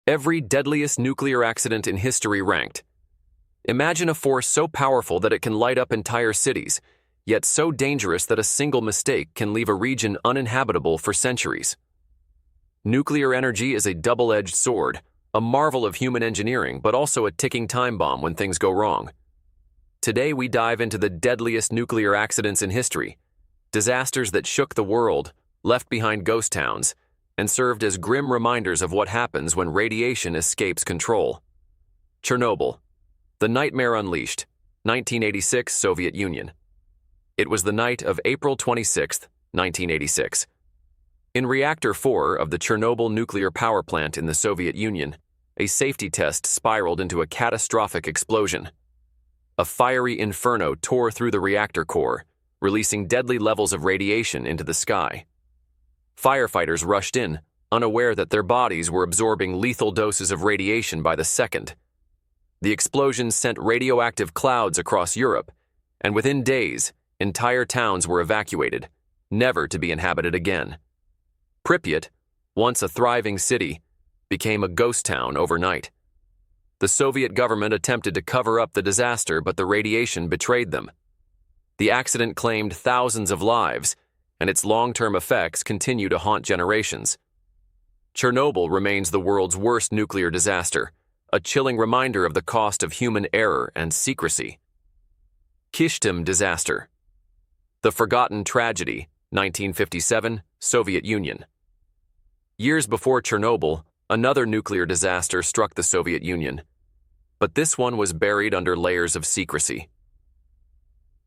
Every deadliest nuclear accident in history ranked. Imagine a force so powerful that it can light up entire cities, yet so dangerous that a single mistake can leave a region uninhabitable for centuries. Nuclear energy is a double-edged sword, a marvel of human engineering, but also a ticking time bomb when things go wrong. Today we dive into the deadliest nuclear accidents in history, disasters that shook the world, left behind ghost towns, and served as grim reminders of what happens when radiation escapes control. Chernobyl. The Nightmare Unleashed, 1986, Soviet Union. It was the night of April 26, 1986. In Reactor 4 of the Chernobyl nuclear power plant in the Soviet Union, a safety test spiraled into a catastrophic explosion. A fiery inferno tore through the reactor core, releasing deadly levels of radiation into the sky. Firefighters rushed in, unaware that their bodies were absorbing lethal doses of radiation by the second. The explosion sent radioactive clouds across Europe, and within days, entire towns were evacuated, never to be inhabited again. Pripyat, once a thriving city, became a ghost town overnight. The Soviet government attempted to cover up the disaster, but the radiation betrayed them. The accident claimed thousands of lives, and its long-term effects continue to haunt generations. Chernobyl remains the world's worst nuclear disaster, a chilling reminder of the cost of human error and secrecy. Kyshtym disaster. The forgotten tragedy, 1957, Soviet Union. Years before Chernobyl, another nuclear disaster struck the Soviet Union, but this one was buried under layers of secrecy.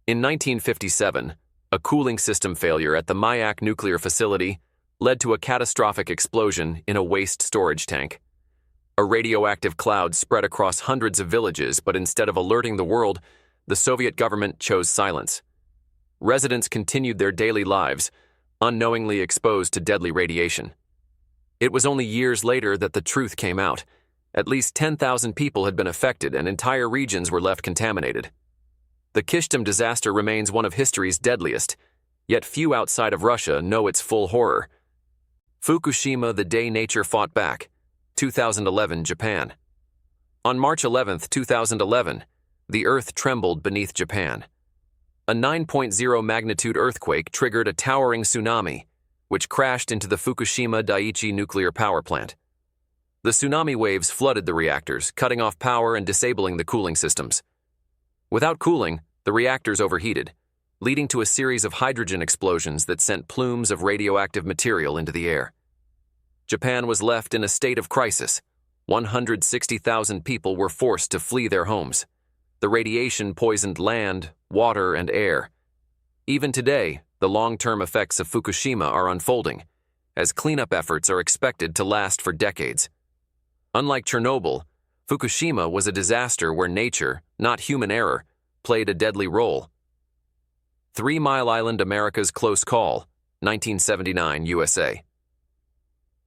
In 1957, a cooling system failure at the Mayak nuclear facility led to a catastrophic explosion in a waste storage tank. A radioactive cloud spread across hundreds of villages, but instead of alerting the world, the Soviet government chose silence. Residents continued their daily lives, unknowingly exposed to deadly radiation. It was only years later that the truth came out. At least 10,000 people had been affected and entire regions were left contaminated. The Kyshtym disaster remains one of history's deadliest, yet few outside of Russia know its full horror. Fukushima, the day nature fought back. 2011, Japan. On March 11, 2011, the earth trembled beneath Japan. A 9.0 magnitude earthquake triggered a towering tsunami, which crashed into the Fukushima Daiichi nuclear power plant. The tsunami waves flooded the reactors, cutting off power and disabling the cooling systems. Without cooling, the reactors overheated, leading to a series of hydrogen explosions that sent plumes of radioactive material into the air. Japan was left in a state of crisis. 160,000 people were forced to flee their homes. The radiation poisoned land, water, and air. Even today, the long-term effects of Fukushima are unfolding, as cleanup efforts are expected to last for decades. Unlike Chernobyl, Fukushima was a disaster where nature, not human error, played a deadly role. 3 Mile Island, America's close call, 1979, USA.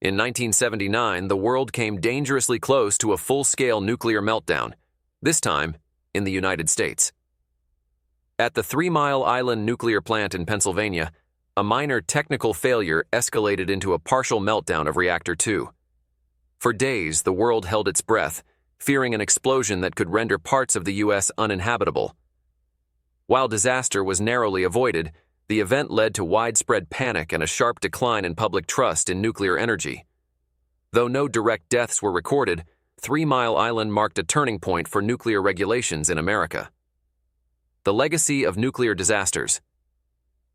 In 1979, the world came dangerously close to a full-scale nuclear meltdown, this time in the United States. At the 3 Mile Island nuclear plant in Pennsylvania, a minor technical failure escalated into a partial meltdown of Reactor 2. For days, the world held its breath, fearing an explosion that could render parts of the U.S. uninhabitable. While disaster was narrowly avoided, the event led to widespread panic and a sharp decline in public trust in nuclear energy. Though no direct deaths were recorded, 3 Mile Island marked a turning point for nuclear regulations in America. The legacy of nuclear disasters.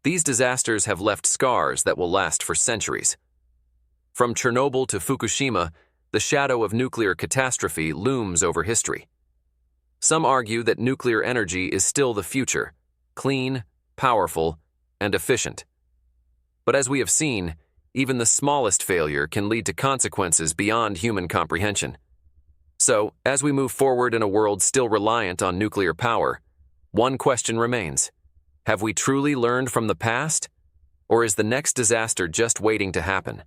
These disasters have left scars that will last for centuries. From Chernobyl to Fukushima, the shadow of nuclear catastrophe looms over history. Some argue that nuclear energy is still the future, clean, powerful, and efficient. But as we have seen, even the smallest failure can lead to consequences beyond human comprehension. So, as we move forward in a world still reliant on nuclear power, one question remains. Have we truly learned from the past? Or is the next disaster just waiting to happen?